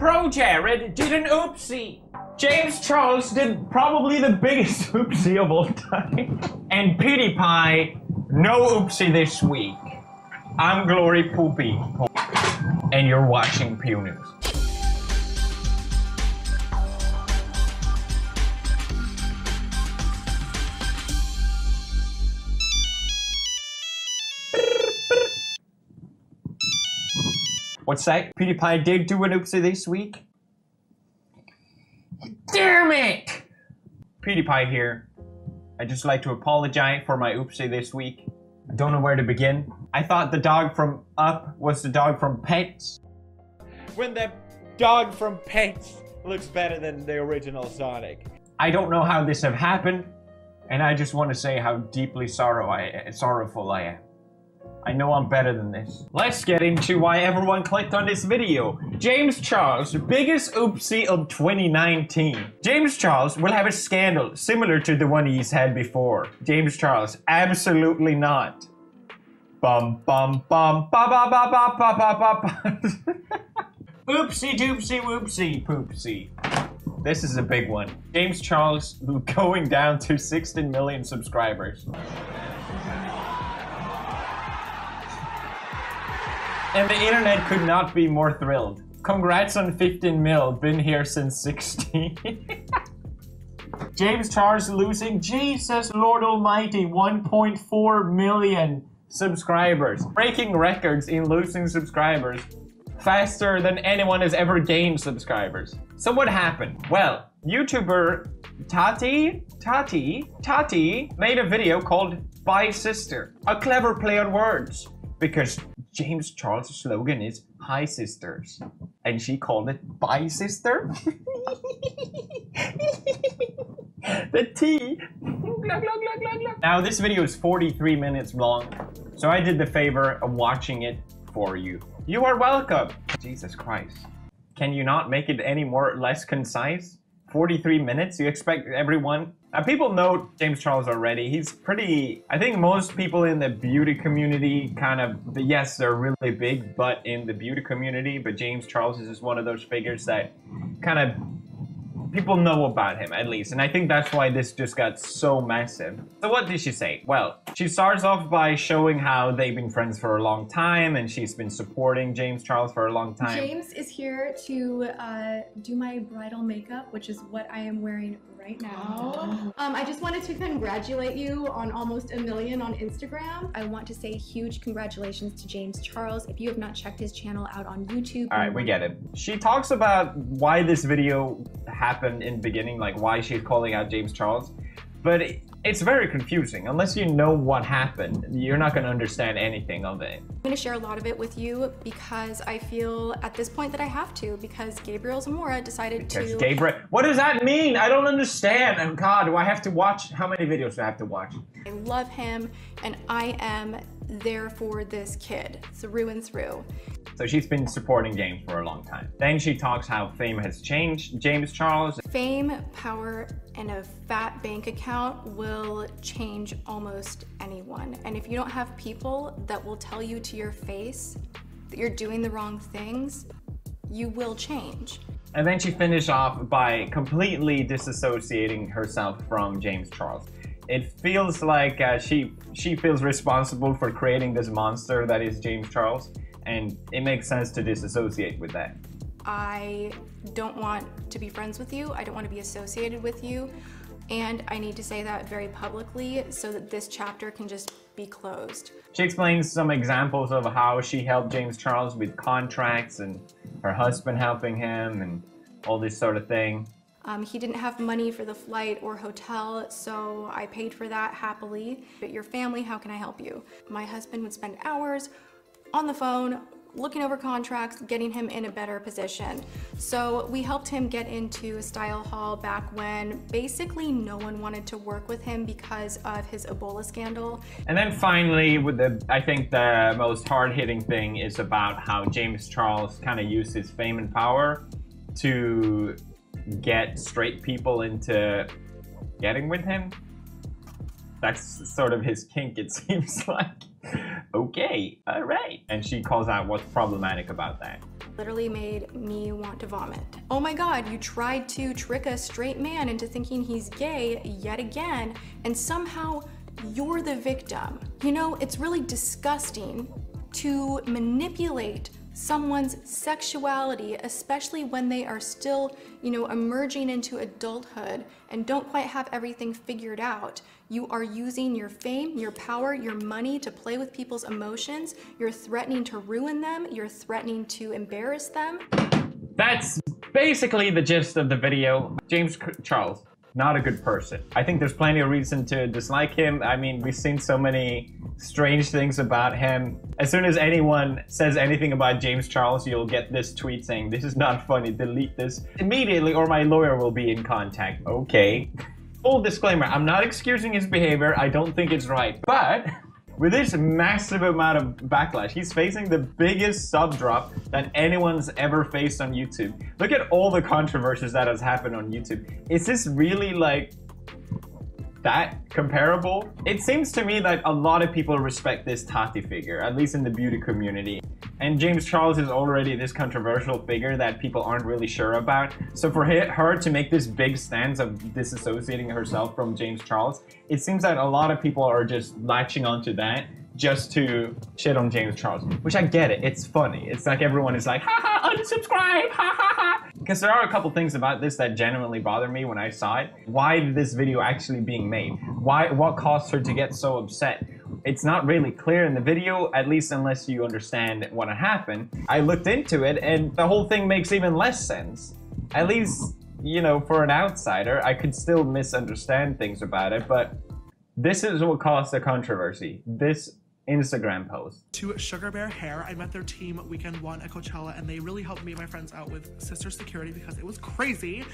Pro Jared did an oopsie. James Charles did probably the biggest oopsie of all time. And PewDiePie, no oopsie this week. I'm Glory Poopy, and you're watching Pew News. What's that? PewDiePie did do an oopsie this week? Damn it! PewDiePie here. I'd just like to apologize for my oopsie this week. I don't know where to begin. I thought the dog from Up was the dog from Pets. When the dog from Pets looks better than the original Sonic. I don't know how this have happened, and I just want to say how deeply sorrowful I am. I know I'm better than this. Let's get into why everyone clicked on this video. James Charles, biggest oopsie of 2019. James Charles will have a scandal similar to the one he's had before. James Charles, absolutely not. Bum bum bum ba ba ba ba ba ba ba. Oopsie doopsie whoopsie poopsie. This is a big one. James Charles going down to 16 million subscribers. And the internet could not be more thrilled. Congrats on 15 mil, been here since 16. James Charles losing, Jesus Lord Almighty, 1.4 million subscribers. Breaking records in losing subscribers faster than anyone has ever gained subscribers. So what happened? Well, YouTuber Tati made a video called Bye Sister. A clever play on words. Because James Charles' slogan is Hi Sisters. And she called it Bye Sister? The T. Now this video is 43 minutes long, so I did the favor of watching it for you. You are welcome. Jesus Christ. Can you not make it any more less concise? 43 minutes? You expect everyone? People know James Charles already. He's pretty... I think most people in the beauty community kind of... Yes, they're really big, but in the beauty community. But James Charles is just one of those figures that kind of... People know about him, at least. And I think that's why this just got so massive. So what did she say? Well, she starts off by showing how they've been friends for a long time. And she's been supporting James Charles for a long time. James is here to do my bridal makeup, which is what I am wearing right now. I just wanted to congratulate you on almost 1 million on Instagram. I want to say huge congratulations to James Charles. If you have not checked his channel out on YouTube. All right, we get it. She talks about why this video happened in the beginning, like why she's calling out James Charles. But it's very confusing. Unless you know what happened, you're not going to understand anything of it. I'm going to share a lot of it with you because I feel at this point that I have to, because Gabriel Zamora decided to... Gabriel... What does that mean? I don't understand. Oh God, do I have to watch? How many videos do I have to watch? I love him and I am there for this kid through and through. So she's been supporting James for a long time. Then she talks how fame has changed James Charles. Fame, power, and a fat bank account will change almost anyone. And if you don't have people that will tell you to your face that you're doing the wrong things, you will change. And then she finished off by completely disassociating herself from James Charles. It feels like she feels responsible for creating this monster that is James Charles. And it makes sense to disassociate with that. I don't want to be friends with you. I don't want to be associated with you. And I need to say that very publicly so that this chapter can just be closed. She explains some examples of how she helped James Charles with contracts and her husband helping him and all this sort of thing. He didn't have money for the flight or hotel, so I paid for that happily. But your family, how can I help you? My husband would spend hours on the phone, looking over contracts, getting him in a better position. So we helped him get into a style hall back when basically no one wanted to work with him because of his Ebola scandal. And then finally, with I think the most hard-hitting thing is about how James Charles kind of used his fame and power to get straight people into getting with him. That's sort of his kink, it seems like. Okay, all right. And she calls out what's problematic about that. literally made me want to vomit. Oh my God, you tried to trick a straight man into thinking he's gay yet again, and somehow you're the victim. You know, it's really disgusting to manipulate someone's sexuality, especially when they are still, you know, emerging into adulthood and don't quite have everything figured out. You are using your fame, your power, your money to play with people's emotions. You're threatening to ruin them. You're threatening to embarrass them. That's basically the gist of the video. James Charles, not a good person. I think there's plenty of reason to dislike him. I mean, we've seen so many strange things about him. As soon as anyone says anything about James Charles, you'll get this tweet saying, "This is not funny, delete this immediately or my lawyer will be in contact." Okay. Full disclaimer, I'm not excusing his behavior. I don't think it's right. But with this massive amount of backlash, he's facing the biggest sub drop that anyone's ever faced on YouTube. Look at all the controversies that has happened on YouTube. Is this really like that comparable? It seems to me that a lot of people respect this Tati figure, at least in the beauty community. And James Charles is already this controversial figure that people aren't really sure about. So for her to make this big stance of disassociating herself from James Charles, it seems that a lot of people are just latching onto that just to shit on James Charles, which I get it. It's funny. It's like everyone is like, haha, unsubscribe, ha ha ha. Because there are a couple things about this that genuinely bother me when I saw it. Why is this video actually being made? What caused her to get so upset? It's not really clear in the video, at least unless you understand what happened. I looked into it and the whole thing makes even less sense. At least, you know, for an outsider, I could still misunderstand things about it, but this is what caused the controversy. This Instagram post. To Sugar Bear Hair, I met their team weekend one at Coachella, and they really helped me and my friends out with sister security because it was crazy.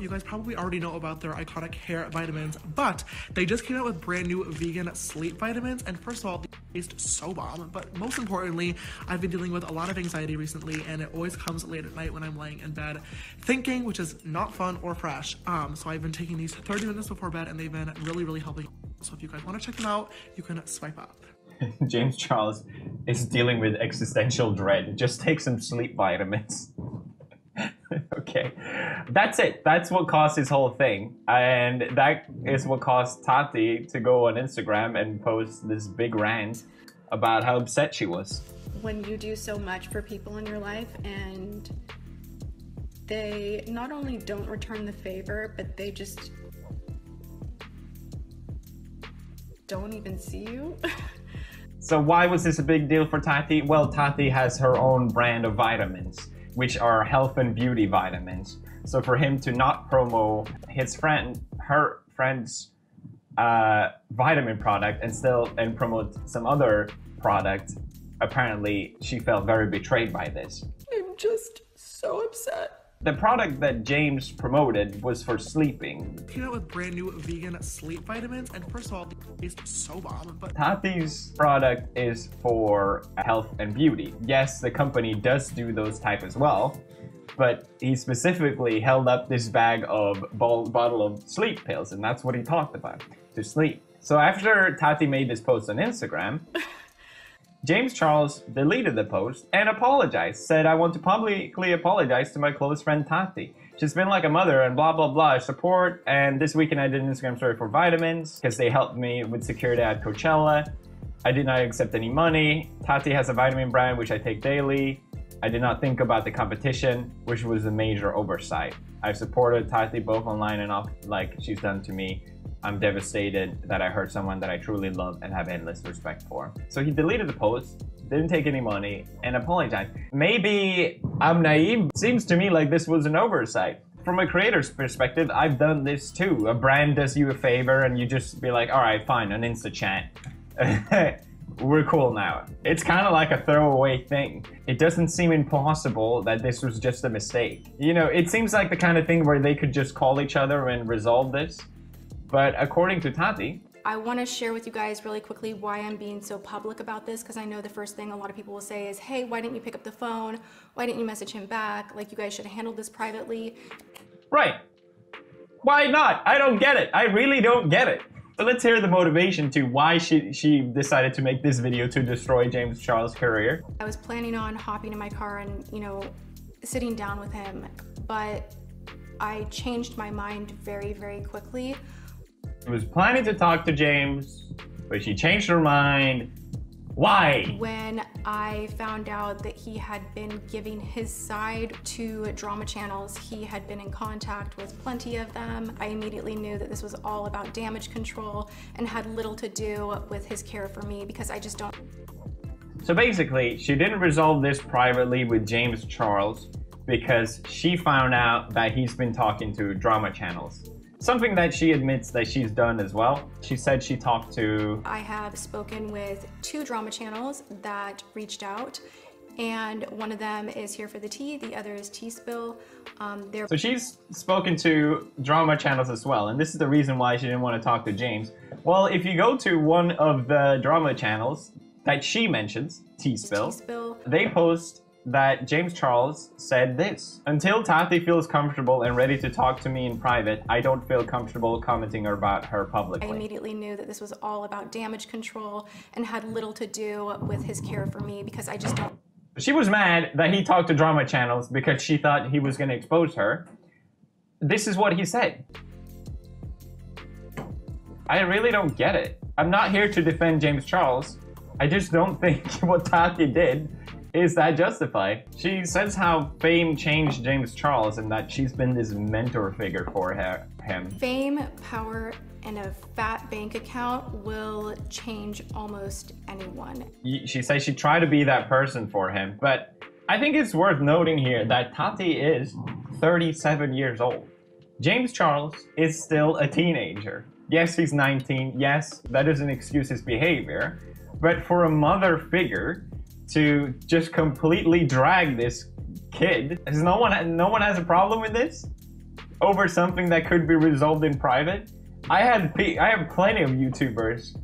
You guys probably already know about their iconic hair vitamins, but they just came out with brand new vegan sleep vitamins, and first of all, they taste so bomb, but most importantly, I've been dealing with a lot of anxiety recently, and it always comes late at night when I'm laying in bed thinking, which is not fun or fresh. So I've been taking these 30 minutes before bed, and they've been really helping. So if you guys want to check them out, you can swipe up. James Charles is dealing with existential dread. Just take some sleep vitamins. Okay, that's it. That's what caused this whole thing. And that is what caused Tati to go on Instagram and post this big rant about how upset she was. When you do so much for people in your life and they not only don't return the favor, but they just don't even see you. So why was this a big deal for Tati? Well, Tati has her own brand of vitamins, which are health and beauty vitamins. So for him to not promote her friend's vitamin product and promote some other product, apparently she felt very betrayed by this. I'm just so upset. The product that James promoted was for sleeping. Came out with brand new vegan sleep vitamins, and first of all, they taste so bomb. But Tati's product is for health and beauty. Yes, the company does do those type as well, but he specifically held up this bag of bottle of sleep pills, and that's what he talked about, to sleep. So after Tati made this post on Instagram, James Charles deleted the post and apologized, said, "I want to publicly apologize to my close friend Tati. She's been like a mother and blah, blah, blah, support. And this weekend I did an Instagram story for vitamins because they helped me with security at Coachella. I did not accept any money. Tati has a vitamin brand which I take daily. I did not think about the competition, which was a major oversight. I've supported Tati both online and off like she's done to me. I'm devastated that I hurt someone that I truly love and have endless respect for." So he deleted the post, didn't take any money, and apologized. Maybe I'm naive. Seems to me like this was an oversight. From a creator's perspective, I've done this too. A brand does you a favor and you just be like, all right, fine, on Insta chat. We're cool now. It's kind of like a throwaway thing. It doesn't seem impossible that this was just a mistake. You know, it seems like the kind of thing where they could just call each other and resolve this. But according to Tati, I want to share with you guys really quickly why I'm being so public about this, because I know the first thing a lot of people will say is, hey, why didn't you pick up the phone? Why didn't you message him back? Like, you guys should have handled this privately. Right. Why not? I don't get it. I really don't get it. So let's hear the motivation to why she decided to make this video to destroy James Charles' career. I was planning on hopping in my car and, you know, sitting down with him, but I changed my mind very, very quickly. She was planning to talk to James, but she changed her mind. Why? When I found out that he had been giving his side to drama channels, he had been in contact with plenty of them. I immediately knew that this was all about damage control and had little to do with his care for me, because I just don't. So basically, she didn't resolve this privately with James Charles because she found out that he's been talking to drama channels. Something that she admits that she's done as well. She said she talked to... I have spoken with 2 drama channels that reached out, and one of them is Here for the Tea, the other is Tea Spill. So she's spoken to drama channels as well, and this is the reason why she didn't want to talk to James. Well, if you go to one of the drama channels that she mentions, Tea Spill, they post that James Charles said this: "Until Tati feels comfortable and ready to talk to me in private, I don't feel comfortable commenting about her publicly." I immediately knew that this was all about damage control and had little to do with his care for me, because I just don't. She was mad that he talked to drama channels because she thought he was going to expose her. This is what he said. I really don't get it. I'm not here to defend James Charles. I just don't think what Tati did is that justified. She says how fame changed James Charles and that she's been this mentor figure for him. Fame, power, and a fat bank account will change almost anyone. She says she tried to be that person for him, but I think it's worth noting here that Tati is 37 years old. James Charles is still a teenager. Yes, he's 19. Yes, that doesn't excuse his behavior, but for a mother figure to just completely drag this kid, because no one has a problem with this over something that could be resolved in private. I have plenty of YouTubers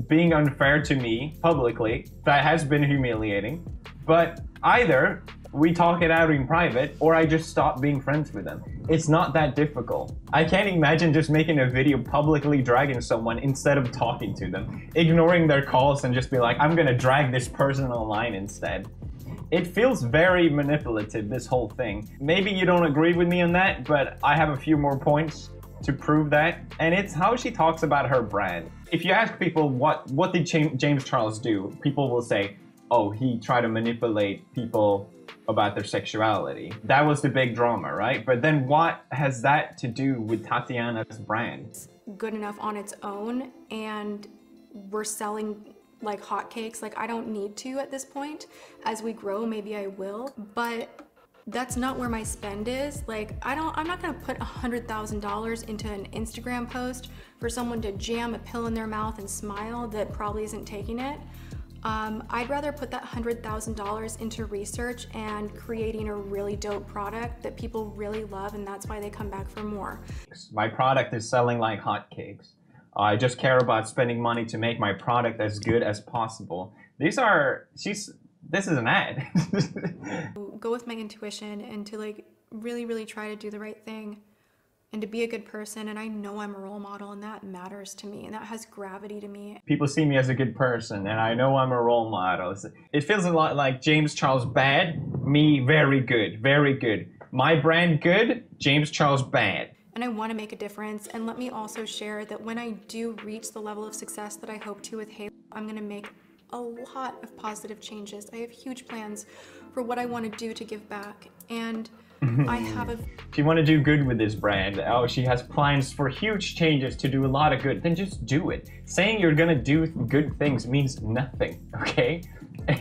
being unfair to me publicly. That has been humiliating, but either we talk it out in private or I just stop being friends with them. It's not that difficult. I can't imagine just making a video publicly dragging someone instead of talking to them, ignoring their calls and just be like, I'm gonna drag this person online instead. It feels very manipulative, this whole thing. Maybe you don't agree with me on that, but I have a few more points to prove that. And it's how she talks about her brand. If you ask people what did James Charles do, people will say, oh, he tried to manipulate people about their sexuality. That was the big drama, right? But then what has that to do with Tatiana's brand? It's good enough on its own, and we're selling like hotcakes. Like, I don't need to at this point. As we grow, maybe I will, but that's not where my spend is. Like, I'm not gonna put $100,000 into an Instagram post for someone to jam a pill in their mouth and smile that probably isn't taking it. I'd rather put that $100,000 into research and creating a really dope product that people really love, and that's why they come back for more. My product is selling like hotcakes. I just care about spending money to make my product as good as possible. This is an ad. Go with my intuition and to like really, really try to do the right thing and to be a good person. And I know I'm a role model, and that matters to me, and that has gravity to me. People see me as a good person, and I know I'm a role model. It feels a lot like James Charles bad, me very good, very good. My brand good, James Charles bad. And I want to make a difference. And let me also share that when I do reach the level of success that I hope to with Halo, I'm going to make a lot of positive changes. I have huge plans for what I want to do to give back. And I have a... If you want to do good with this brand, oh, she has plans for huge changes to do a lot of good, then just do it. Saying you're gonna do good things means nothing, okay?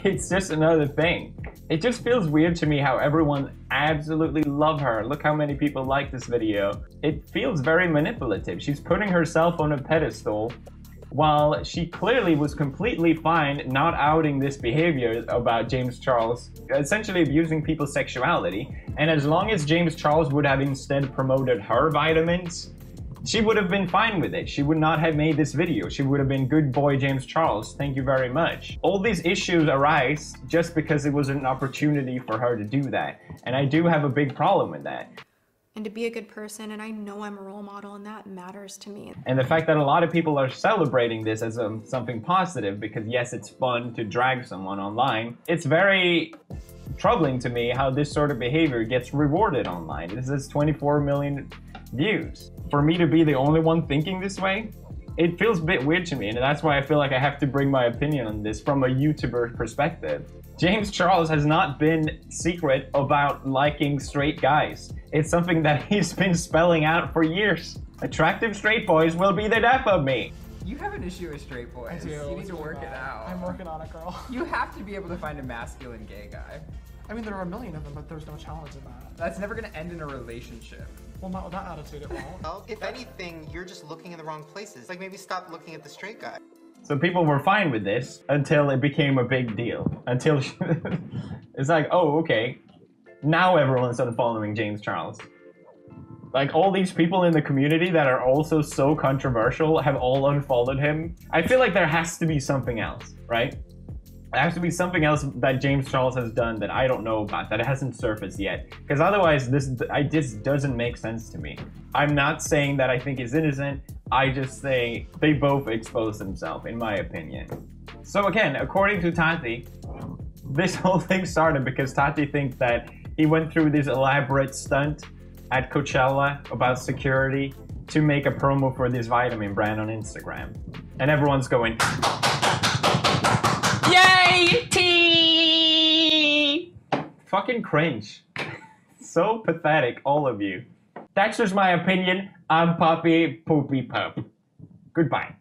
It's just another thing. It just feels weird to me how everyone absolutely love her. Look how many people like this video. It feels very manipulative. She's putting herself on a pedestal while she clearly was completely fine not outing this behavior about James Charles, essentially abusing people's sexuality. And as long as James Charles would have instead promoted her vitamins, she would have been fine with it. She would not have made this video. She would have been good boy James Charles, thank you very much. All these issues arise just because it was an opportunity for her to do that. And I do have a big problem with that. and to be a good person, and I know I'm a role model, and that matters to me. And the fact that a lot of people are celebrating this as something positive, because yes, it's fun to drag someone online, it's very troubling to me how this sort of behavior gets rewarded online. This is 24 million views. For me to be the only one thinking this way, it feels a bit weird to me, and that's why I feel like I have to bring my opinion on this from a YouTuber perspective. James Charles has not been secret about liking straight guys. It's something that he's been spelling out for years. Attractive straight boys will be the death of me. You have an issue with straight boys. I do. You need to work it out. I'm working on it, girl. You have to be able to find a masculine gay guy. I mean, there are a million of them, but there's no challenge in that. That's never gonna end in a relationship. Well, not with that attitude, it won't. Well, if anything, you're just looking in the wrong places. Like, maybe stop looking at the straight guy. So people were fine with this until it became a big deal. Until it's like, oh, okay, now everyone's unfollowing James Charles. Like, all these people in the community that are also so controversial have all unfollowed him. I feel like there has to be something else, right? There has to be something else that James Charles has done that I don't know about, that hasn't surfaced yet. Because otherwise, this doesn't make sense to me. I'm not saying that I think he's innocent. I just say they both expose themselves, in my opinion. So again, according to Tati, this whole thing started because Tati thinks that he went through this elaborate stunt at Coachella about security to make a promo for this vitamin brand on Instagram. And everyone's going, yay, tea! Fucking cringe. So pathetic, all of you. That's just my opinion. I'm Poppy Poopy Pup. Goodbye.